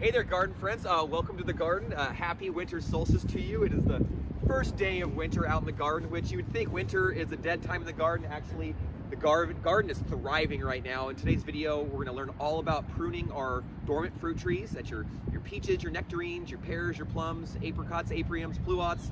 Hey there, garden friends. Welcome to the garden. Happy winter solstice to you. It is the first day of winter out in the garden, which you would think winter is a dead time in the garden. Actually, the garden is thriving right now. In today's video, we're going to learn all about pruning our dormant fruit trees. That's your peaches, your nectarines, your pears, your plums, apricots, apriums, pluots,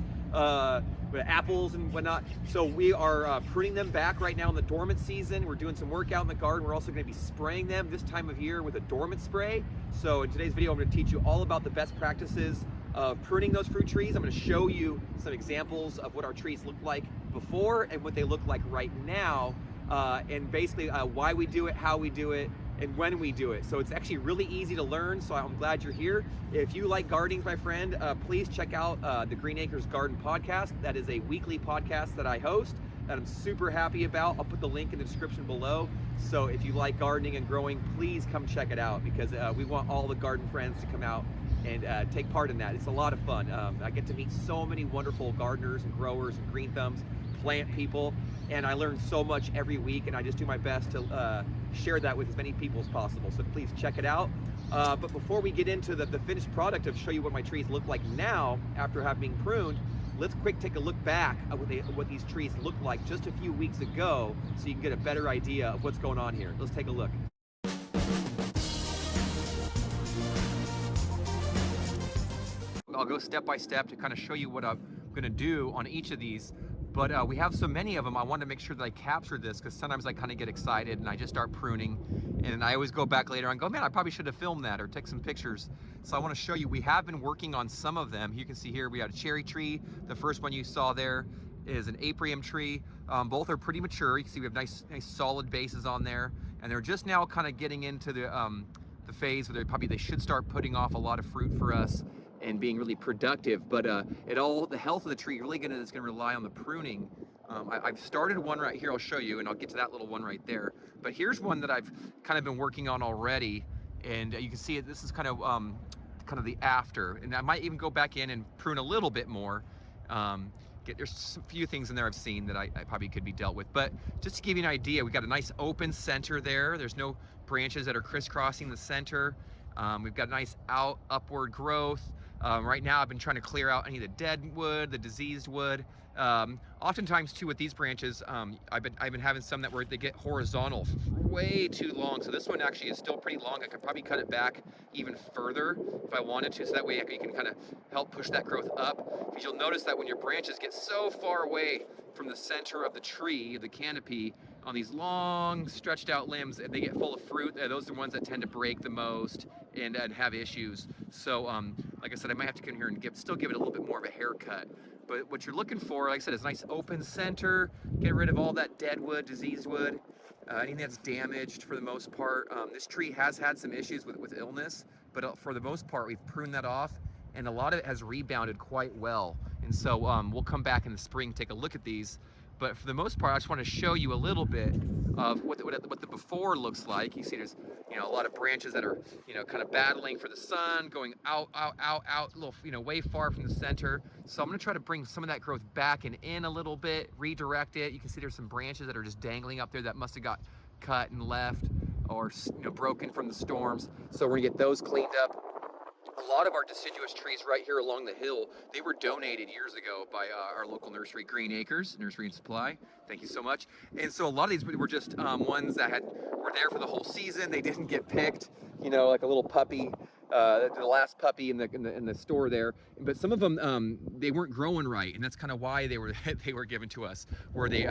apples and whatnot. So we are pruning them back right now in the dormant season. We're doing some work out in the garden. We're also going to be spraying them this time of year with a dormant spray. So in today's video, I'm going to teach you all about the best practices of pruning those fruit trees. I'm going to show you some examples of what our trees look like before and what they look like right now, and basically why we do it, how we do it, and when we do it. So it's actually really easy to learn, so I'm glad you're here. If you like gardening, my friend, please check out the Green Acres Garden Podcast. That is a weekly podcast that I host that I'm super happy about. I'll put the link in the description below. So if you like gardening and growing, please come check it out, because we want all the garden friends to come out and take part in that. It's a lot of fun. I get to meet so many wonderful gardeners and growers and green thumbs, plant people, and I learn so much every week, and I just do my best to share that with as many people as possible. So please check it out. But before we get into the finished product of show you what my trees look like now after having been pruned, let's take a look back at what these trees looked like just a few weeks ago, so you can get a better idea of what's going on here. Let's take a look. I'll go step by step to kind of show you what I'm going to do on each of these. But we have so many of them, I wanted to make sure that I captured this, because sometimes I kind of get excited and I just start pruning, and I always go back later and go, man, I probably should have filmed that or take some pictures. So I want to show you, we have been working on some of them. You can see here we have a cherry tree. The first one you saw there is an aprium tree. Both are pretty mature. You can see we have nice solid bases on there, and they're just now kind of getting into the phase where they should start putting off a lot of fruit for us and being really productive. But the health of the tree is gonna rely on the pruning. I've started one right here, I'll show you, and I'll get to that little one right there. But here's one that I've kind of been working on already, and you can see it. This is kind of the after, and I might even go back in and prune a little bit more. There's a few things in there I've seen that I probably could be dealt with, but just to give you an idea, we got a nice open center there. There's no branches that are crisscrossing the center. We've got a nice upward growth. Right now I've been trying to clear out any of the dead wood, the diseased wood. Oftentimes too with these branches, I've been having some where they get horizontal way too long. So this one actually is still pretty long. I could probably cut it back even further if I wanted to, so that way you can kind of help push that growth up. Because you'll notice that when your branches get so far away from the center of the tree, the canopy, on these long stretched out limbs, and they get full of fruit, those are the ones that tend to break the most and have issues. So like I said, I might have to come here and still give it a little bit more of a haircut. But what you're looking for, like I said, is a nice open center. Get rid of all that dead wood, diseased wood, anything that's damaged for the most part. This tree has had some issues with illness, but for the most part, we've pruned that off, and a lot of it has rebounded quite well. And so we'll come back in the spring, take a look at these. But for the most part, I just want to show you a little bit of what the before looks like. You see there's a lot of branches that are kind of battling for the sun, going out, a little way far from the center. So I'm going to try to bring some of that growth back and in a little bit, redirect it. You can see there's some branches that are just dangling up there that must have got cut and left, or broken from the storms. So we're going to get those cleaned up. A lot of our deciduous trees right here along the hill, they were donated years ago by our local nursery, Green Acres Nursery and Supply. Thank you so much. And so a lot of these were just ones that were there for the whole season. They didn't get picked, like a little puppy, the last puppy in the store there. But some of them they weren't growing right, and that's kind of why they were given to us, where they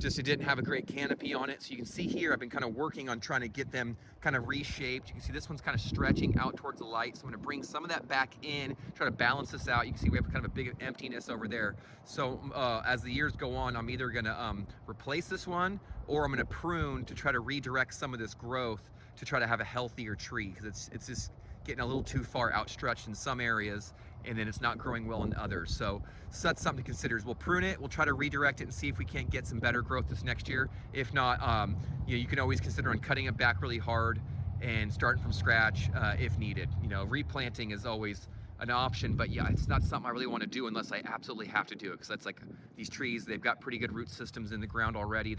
it didn't have a great canopy on it. So you can see here I've been kind of working on trying to get them kind of reshaped. You can see this one's kind of stretching out towards the light, so I'm going to bring some of that back in, try to balance this out. You can see we have kind of a big emptiness over there. So as the years go on, I'm either going to replace this one, or I'm going to prune to try to redirect some of this growth to try to have a healthier tree, because it's just getting a little too far outstretched in some areas, and then it's not growing well in others. So that's something to consider. We'll prune it, we'll try to redirect it and see if we can't get some better growth this next year. If not, you can always consider on cutting it back really hard and starting from scratch if needed. Replanting is always an option, but yeah, it's not something I really want to do unless I absolutely have to do it, because that's like these trees, they've got pretty good root systems in the ground already.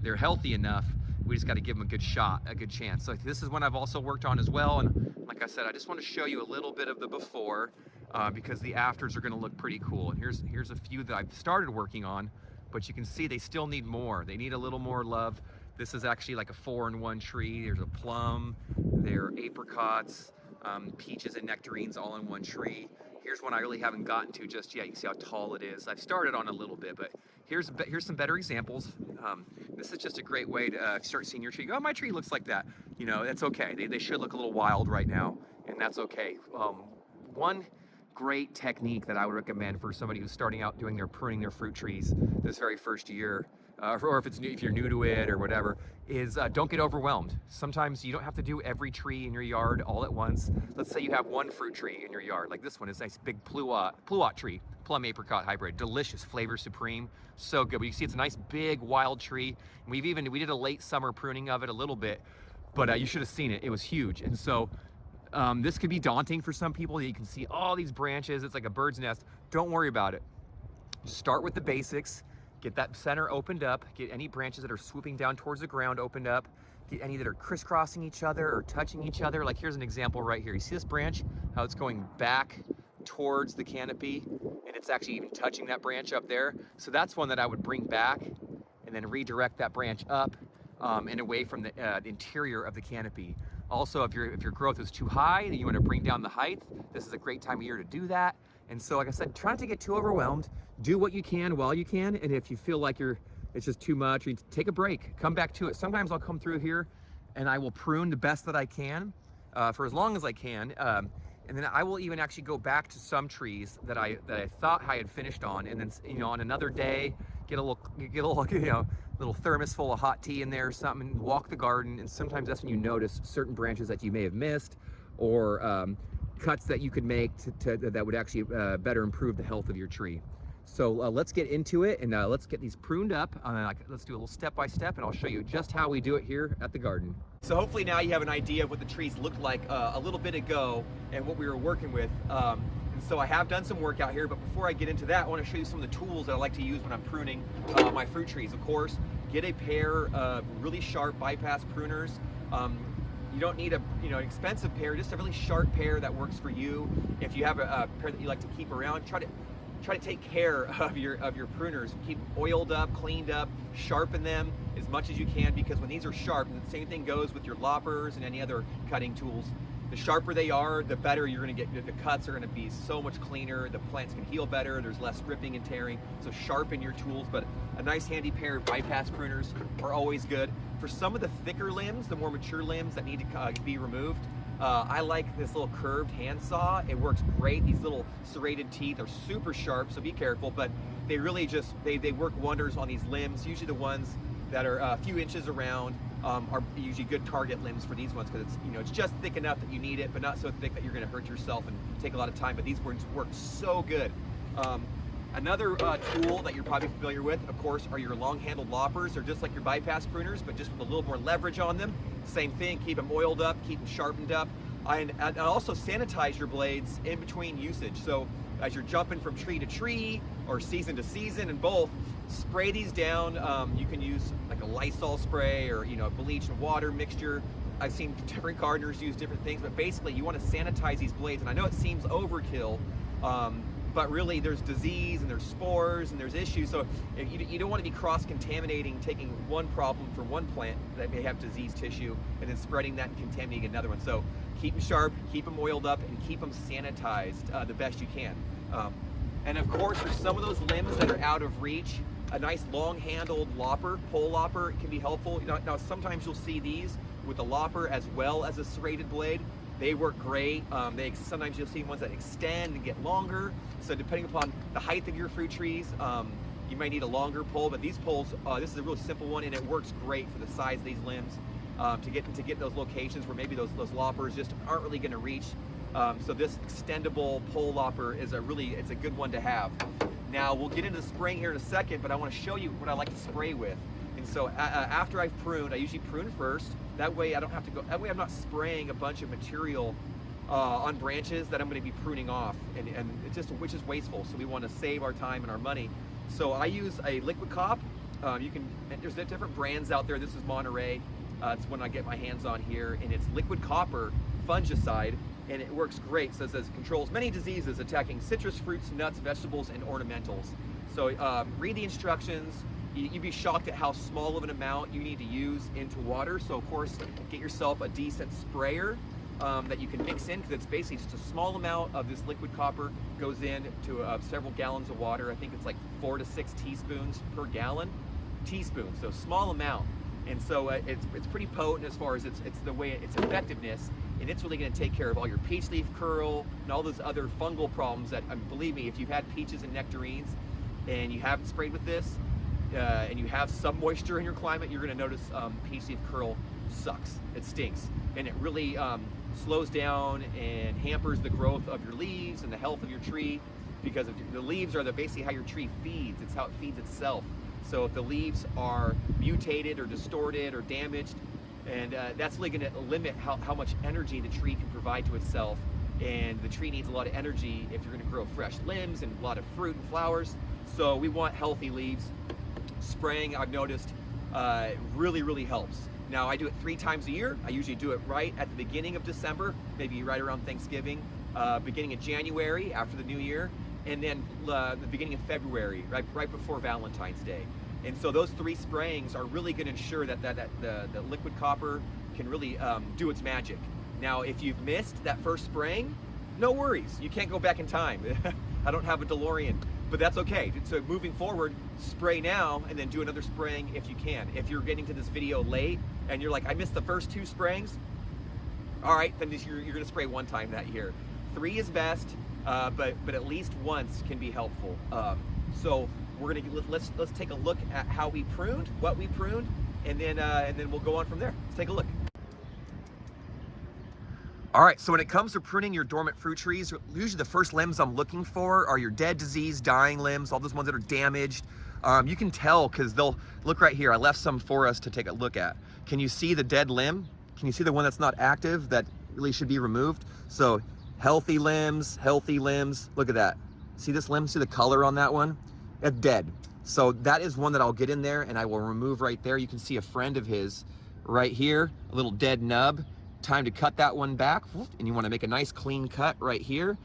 They're healthy enough We just got to give them a good shot, a good chance. So this is one I've also worked on as well. And like I said, I just want to show you a little bit of the before because the afters are going to look pretty cool. And here's a few that I've started working on, but you can see they still need more. They need a little more love. This is actually like a 4-in-1 tree. There's a plum, there are apricots, peaches and nectarines all in one tree. Here's one I really haven't gotten to just yet. You can see how tall it is. I've started on a little bit, but here's some better examples. This is just a great way to start seeing your tree. Oh, my tree looks like that. You know, that's okay. They should look a little wild right now, and that's okay. One great technique that I would recommend for somebody who's starting out doing their pruning their fruit trees this very first year, or if you're new to it or whatever, is don't get overwhelmed. Sometimes you don't have to do every tree in your yard all at once. Let's say you have one fruit tree in your yard, like this one is a nice big pluot tree, plum apricot hybrid, delicious, flavor supreme, so good. But you see it's a nice big wild tree. And we did a late summer pruning of it a little bit, but you should have seen it. It was huge. And so this could be daunting for some people. You can see all these branches, it's like a bird's nest. Don't worry about it. Start with the basics. Get that center opened up, get any branches that are swooping down towards the ground opened up, get any that are crisscrossing each other or touching each other. Like here's an example right here. You see this branch, how it's going back towards the canopy, and it's actually even touching that branch up there. So that's one that I would bring back and then redirect that branch up and away from the interior of the canopy. Also, if your growth is too high and you want to bring down the height, this is a great time of year to do that. And so, like I said, try not to get too overwhelmed. Do what you can while you can, and if you feel like it's just too much, or you take a break, come back to it. Sometimes I'll come through here and I will prune the best that I can for as long as I can, and then I will even actually go back to some trees that I thought I had finished on, and then on another day get a little little thermos full of hot tea in there or something, and walk the garden. And sometimes that's when you notice certain branches that you may have missed, or cuts that you could make that would actually better improve the health of your tree. So let's get into it, and let's get these pruned up. Let's do a little step-by-step, and I'll show you just how we do it here at the garden. So hopefully now you have an idea of what the trees looked like a little bit ago and what we were working with. And so I have done some work out here, but before I get into that, I want to show you some of the tools that I like to use when I'm pruning my fruit trees. Of course, get a pair of really sharp bypass pruners. You don't need an expensive pair, just a really sharp pair that works for you. If you have a pair that you like to keep around, try to take care of your pruners. Keep oiled up, cleaned up, sharpen them as much as you can, because when these are sharp, and the same thing goes with your loppers and any other cutting tools, the sharper they are, the better you're going to get. The cuts are going to be so much cleaner, the plants can heal better, there's less ripping and tearing. So sharpen your tools, but a nice handy pair of bypass pruners are always good. For some of the thicker limbs, the more mature limbs that need to be removed, I like this little curved handsaw. It works great. These little serrated teeth are super sharp, so be careful, but they really just, they work wonders on these limbs. Usually the ones that are a few inches around are usually good target limbs for these ones, because it's just thick enough that you need it, but not so thick that you're going to hurt yourself and take a lot of time. But these ones work so good. Another tool that you're probably familiar with, of course, are your long-handled loppers. They're just like your bypass pruners, but just with a little more leverage on them. Same thing, keep them oiled up, keep them sharpened up, and also sanitize your blades in between usage. So as you're jumping from tree to tree or season to season, and both, spray these down. You can use like a Lysol spray or bleach and water mixture. I've seen different gardeners use different things, but basically you want to sanitize these blades. And I know it seems overkill, but really there's disease and there's spores and there's issues. So you don't want to be cross-contaminating, taking one problem from one plant that may have disease tissue and then spreading that and contaminating another one. So keep them sharp, keep them oiled up, and keep them sanitized the best you can. And of course, for some of those limbs that are out of reach, a nice long-handled lopper, pole lopper, can be helpful. Now sometimes you'll see these with a lopper as well as a serrated blade. They work great. Sometimes you'll see ones that extend and get longer. So depending upon the height of your fruit trees, you might need a longer pole. But these poles, this is a real simple one, and it works great for the size of these limbs to get those locations where maybe those loppers just aren't really going to reach. So this extendable pole lopper is it's a good one to have. Now we'll get into the spraying here in a second, but I want to show you what I like to spray with. And so after I've pruned, I usually prune first. That way I don't have to go, that way I'm not spraying a bunch of material on branches that I'm going to be pruning off, and which is wasteful. So we want to save our time and our money. So I use a liquid cop. There's different brands out there. This is Monterey. It's one I get my hands on here, and it's liquid copper fungicide, and it works great. So it says controls many diseases attacking citrus fruits, nuts, vegetables, and ornamentals. So read the instructions. You'd be shocked at how small of an amount you need to use into water. So of course, get yourself a decent sprayer that you can mix in, because it's basically just a small amount of this liquid copper goes in to several gallons of water. I think it's like 4 to 6 teaspoons per gallon. Teaspoons, so small amount. And so it's pretty potent as far as it's the way its effectiveness, and it's really going to take care of all your peach leaf curl and all those other fungal problems that, believe me, if you've had peaches and nectarines and you haven't sprayed with this, and you have some moisture in your climate, you're going to notice peach leaf curl sucks. It stinks, and it really slows down and hampers the growth of your leaves and the health of your tree, because the leaves are basically how your tree feeds. It's how it feeds itself. So if the leaves are mutated or distorted or damaged, and that's really going to limit how much energy the tree can provide to itself. And the tree needs a lot of energy if you're going to grow fresh limbs and a lot of fruit and flowers. So we want healthy leaves. Spraying, I've noticed, really helps. Now I do it 3 times a year. I usually do it right at the beginning of December, maybe right around Thanksgiving, beginning of January after the new year, and then the beginning of February, right before Valentine's Day. And so those 3 sprayings are really going to ensure that the liquid copper can really do its magic. Now, if you've missed that first spraying, no worries. You can't go back in time. I don't have a DeLorean, but that's okay. So moving forward, spray now and then do another spraying if you can. If you're getting to this video late and you're like, I missed the first 2 sprayings, all right, then you're going to spray 1 time that year. 3 is best, but at least once can be helpful. So we're gonna let's take a look at how we pruned, what we pruned, and then we'll go on from there. Let's take a look. All right, so when it comes to pruning your dormant fruit trees, usually the first limbs I'm looking for are your dead, diseased, dying limbs, all those ones that are damaged. You can tell because they'll look right here. I left some for us to take a look at. Can you see the dead limb? Can you see the one that's not active that really should be removed? So healthy limbs, look at that. See this limb, see the color on that one? It's dead. So that is one that I'll get in there and I will remove right there. You can see a friend of his right here, a little dead nub. Time to cut that one back, and you want to make a nice clean cut right here.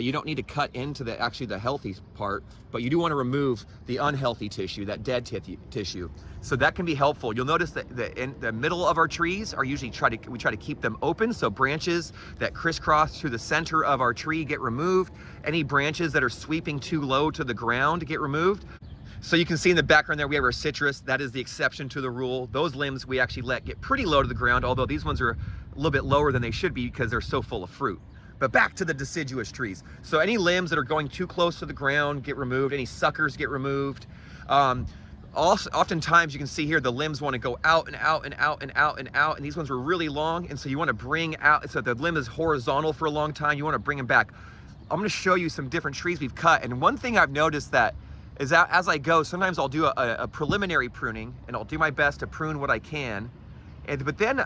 You don't need to cut into the healthy part, but you do want to remove the unhealthy tissue, that dead tissue. So that can be helpful. You'll notice that in the middle of our trees are usually we try to keep them open, so branches that crisscross through the center of our tree get removed. Any branches that are sweeping too low to the ground get removed. So you can see in the background there, we have our citrus. That is the exception to the rule. Those limbs we actually let get pretty low to the ground, although these ones are a little bit lower than they should be because they're so full of fruit. But back to the deciduous trees. So any limbs that are going too close to the ground get removed. Any suckers get removed. Also, oftentimes you can see here the limbs want to go out and out and out and out and out, and these ones were really long, and so you want to bring out, so the limb is horizontal for a long time, you want to bring them back. I'm going to show you some different trees we've cut, and one thing I've noticed that is that as I go, sometimes I'll do a preliminary pruning, and I'll do my best to prune what I can. But then,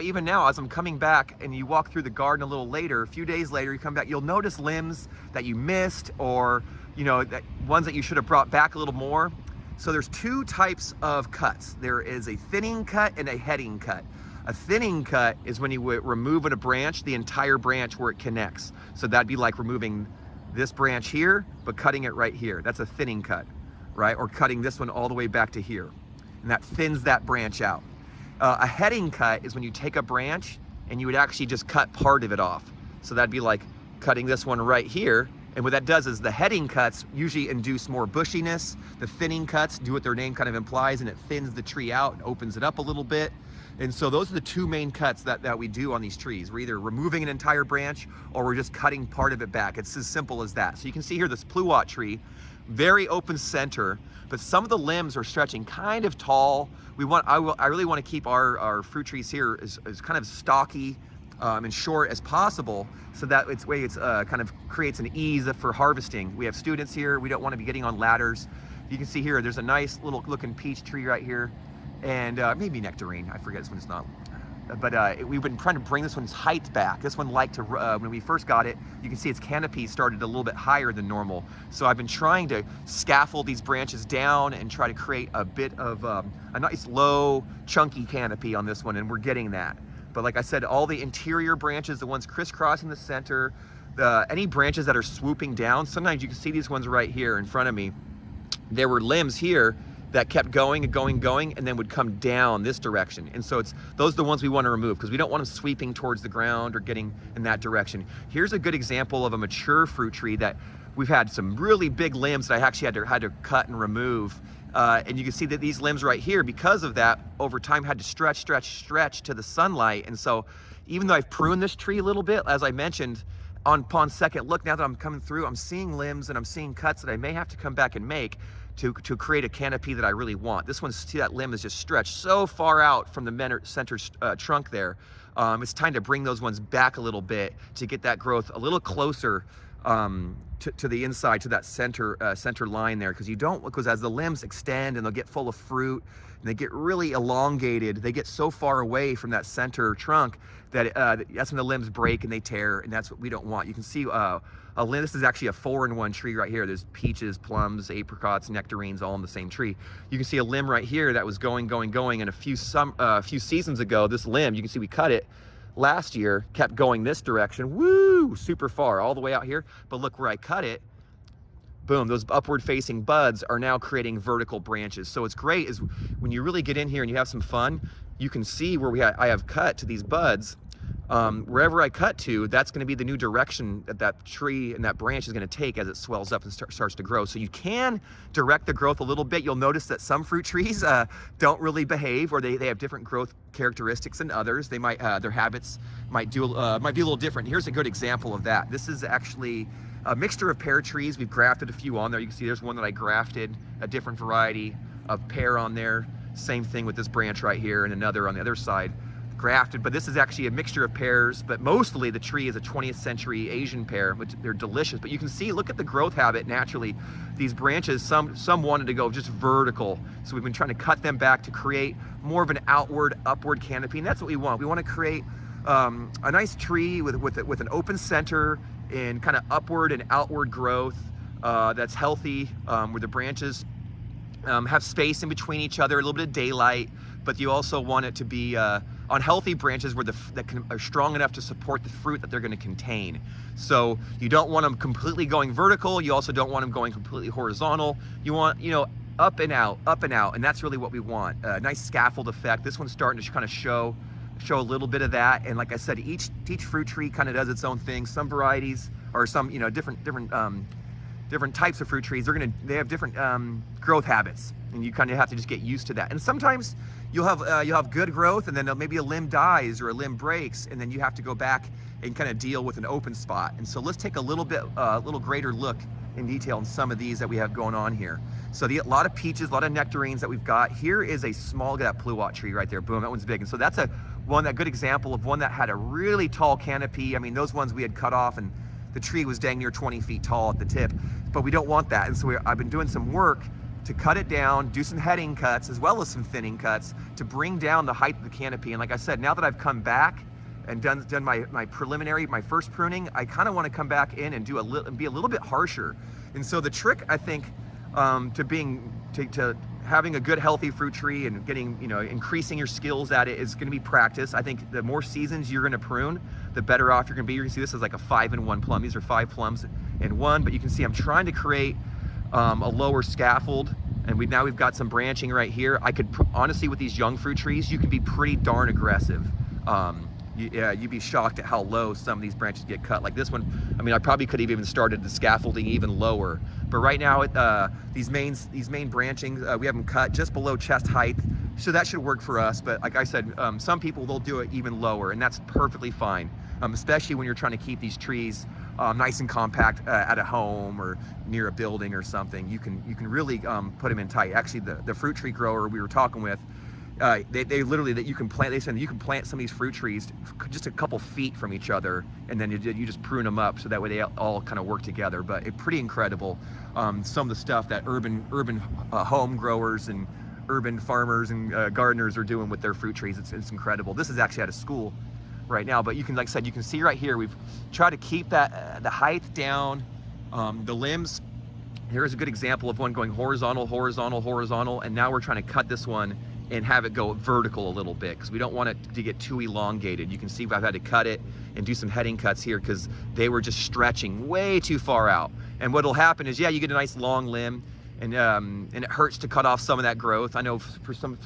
even now, as I'm coming back and you walk through the garden a little later, a few days later, you come back, you'll notice limbs that you missed, or ones that you should have brought back a little more. So there's 2 types of cuts. There is a thinning cut and a heading cut. A thinning cut is when you remove a branch, the entire branch where it connects. So that'd be like removing this branch here, but cutting it right here. That's a thinning cut, right? Or cutting this one all the way back to here. And that thins that branch out. A heading cut is when you take a branch and you would actually just cut part of it off. So that'd be like cutting this one right here. And what that does is the heading cuts usually induce more bushiness. The thinning cuts do what their name kind of implies, and it thins the tree out and opens it up a little bit. And so those are the 2 main cuts that we do on these trees. We're either removing an entire branch or we're just cutting part of it back. It's as simple as that. So you can see here this pluot tree, very open center, but some of the limbs are stretching kind of tall. I really want to keep our fruit trees here as kind of stocky and short as possible, so that it's kind of creates an ease for harvesting. We have students here. We don't want to be getting on ladders. You can see here, there's a nice little looking peach tree right here, and maybe nectarine. I forget, this one's not. we've been trying to bring this one's height back. This one liked to, when we first got it, you can see its canopy started a little bit higher than normal. So I've been trying to scaffold these branches down and try to create a bit of a nice low, chunky canopy on this one, and we're getting that. But like I said, all the interior branches, the ones crisscrossing the center, any branches that are swooping down, sometimes you can see these ones right here in front of me. There were limbs here that kept going and going and going, and then would come down this direction. And so those are the ones we want to remove, because we don't want them sweeping towards the ground or getting in that direction. Here's a good example of a mature fruit tree that we've had some really big limbs that I actually had to cut and remove. And you can see that these limbs right here, because of that, over time had to stretch to the sunlight. And so even though I've pruned this tree a little bit, as I mentioned, upon second look, now that I'm coming through, I'm seeing limbs and I'm seeing cuts that I may have to come back and make to create a canopy that I really want. This one, see that limb is just stretched so far out from the center trunk there. It's time to bring those ones back a little bit to get that growth a little closer to the inside, to that center line there, because as the limbs extend and they'll get full of fruit and they get really elongated, they get so far away from that center trunk that that's when the limbs break and they tear, and that's what we don't want. You can see this is actually a 4-in-1 tree right here. There's peaches, plums, apricots, nectarines, all in the same tree. You can see a limb right here that was going, and a few seasons ago, this limb, you can see we cut it last year, kept going this direction, woo, super far, all the way out here. But look where I cut it, boom, those upward facing buds are now creating vertical branches. So what's great is when you really get in here and you have some fun, you can see where I have cut to these buds. Wherever I cut to, that's going to be the new direction that tree and that branch is going to take as it swells up and starts to grow. So you can direct the growth a little bit. You'll notice that some fruit trees don't really behave, or they have different growth characteristics than others. They might their habits might be a little different. Here's a good example of that. This is actually a mixture of pear trees. We've grafted a few on there. You can see there's one that I grafted, a different variety of pear on there. Same thing with this branch right here, and another on the other side, grafted. But this is actually a mixture of pears, but mostly the tree is a 20th century Asian pear, which they're delicious. But you can see, look at the growth habit naturally. These branches, some wanted to go just vertical, so we've been trying to cut them back to create more of an upward canopy, and that's what we want. We want to create a nice tree with an open center and kind of upward and outward growth that's healthy, where the branches have space in between each other, a little bit of daylight, but you also want it to be on healthy branches where are strong enough to support the fruit that they're going to contain. So you don't want them completely going vertical. You also don't want them going completely horizontal. You want, up and out, and that's really what we want. A nice scaffold effect. This one's starting to kind of show a little bit of that. And like I said, each fruit tree kind of does its own thing. Some varieties, or some different types of fruit trees, they have different growth habits, and you kind of have to just get used to that. And sometimes you'll have good growth, and then maybe a limb dies or a limb breaks, and then you have to go back and kind of deal with an open spot. And so let's take a little greater look in detail on some of these that we have going on here. So a lot of peaches, a lot of nectarines that we've got. Here is a small, that pluot tree right there, boom, that one's big. And so that's a good example of one that had a really tall canopy. I mean, those ones we had cut off, and the tree was dang near 20 feet tall at the tip, but we don't want that. And so I've been doing some work to cut it down, do some heading cuts as well as some thinning cuts to bring down the height of the canopy. And like I said, now that I've come back and done my first pruning, I kind of want to come back in and be a little bit harsher. And so the trick, I think, to having a good healthy fruit tree and getting, increasing your skills at it is going to be practice. I think the more seasons you're going to prune, the better off you're going to be. You can see this is like a 5-in-1 plum. These are 5 plums in one, but you can see I'm trying to create a lower scaffold, and we've got some branching right here. I could honestly, with these young fruit trees, you can be pretty darn aggressive. You'd be shocked at how low some of these branches get cut. Like this one, I mean, I probably could have even started the scaffolding even lower. But right now, these main branchings, we have them cut just below chest height, so that should work for us. But like I said, some people, they'll do it even lower, and that's perfectly fine, especially when you're trying to keep these trees nice and compact at a home or near a building or something. You can really put them in tight. Actually, the fruit tree grower we were talking with, they literally, that you can plant, they said you can plant some of these fruit trees just a couple feet from each other, and then you just prune them up so that way they all kind of work together. But it's pretty incredible, some of the stuff that urban home growers and urban farmers and gardeners are doing with their fruit trees. It's incredible. This is actually at a school right now, but you can, like I said, you can see right here, we've tried to keep that the height down. The limbs, here's a good example of one going horizontal, horizontal, horizontal, and now we're trying to cut this one and have it go vertical a little bit because we don't want it to get too elongated. You can see I've had to cut it and do some heading cuts here because they were just stretching way too far out. And what'll happen is, yeah, you get a nice long limb, and it hurts to cut off some of that growth. I know for some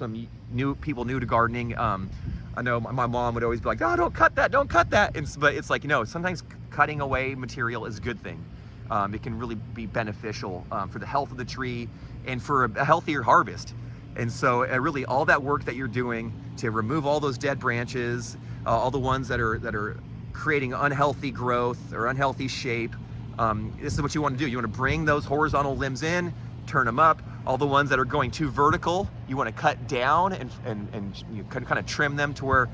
new people new to gardening, I know my mom would always be like, oh, don't cut that, don't cut that. But it's like, you know, sometimes cutting away material is a good thing. It can really be beneficial for the health of the tree and for a healthier harvest. And so really all that work that you're doing to remove all those dead branches, all the ones that are creating unhealthy growth or unhealthy shape, this is what you want to do. You want to bring those horizontal limbs in, turn them up. All the ones that are going too vertical, you want to cut down and you can kind of trim them to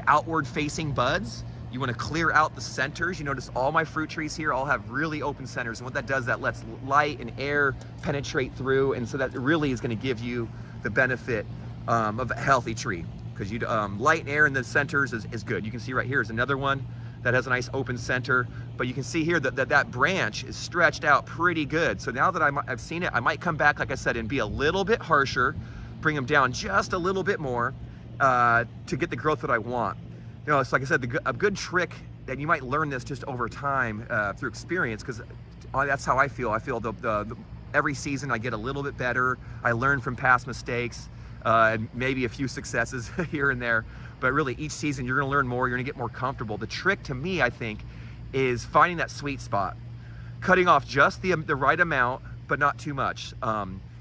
outward facing buds. You want to clear out the centers. You notice all my fruit trees here all have really open centers, and what that does, that lets light and air penetrate through, and so that really is going to give you the benefit of a healthy tree, because light and air in the centers is good. You can see right here is another one that has a nice open center, but you can see here that branch is stretched out pretty good. So now that I've seen it, I might come back, like I said, and be a little bit harsher, bring them down just a little bit more to get the growth that I want. You know, it's like I said, a good trick, and you might learn this just over time through experience, because that's how I feel. I feel every season I get a little bit better. I learn from past mistakes, and maybe a few successes here and there. But really, each season you're going to learn more. You're going to get more comfortable. The trick to me, I think, is finding that sweet spot, cutting off just the right amount, but not too much.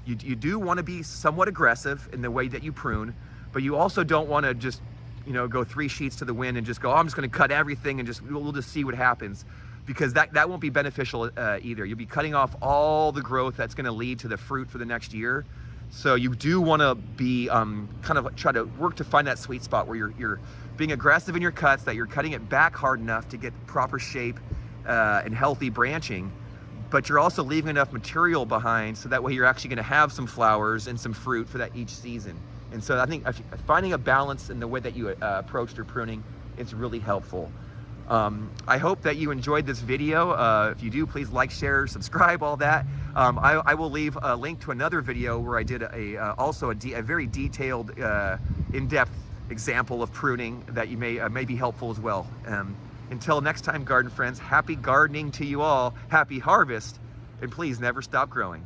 You do want to be somewhat aggressive in the way that you prune, but you also don't want to just, you know, go 3 sheets to the wind and just go, oh, I'm just going to cut everything and we'll just see what happens, because that won't be beneficial either. You'll be cutting off all the growth that's going to lead to the fruit for the next year. So you do want to be kind of try to work to find that sweet spot where you're being aggressive in your cuts, that you're cutting it back hard enough to get proper shape and healthy branching, but you're also leaving enough material behind so that way you're actually going to have some flowers and some fruit for that each season. And so I think finding a balance in the way that you approach your pruning is really helpful. I hope that you enjoyed this video. If you do, please like, share, subscribe, all that. I will leave a link to another video where I did also a very detailed, in-depth example of pruning that you may be helpful as well. Until next time, garden friends, happy gardening to you all, happy harvest, and please never stop growing.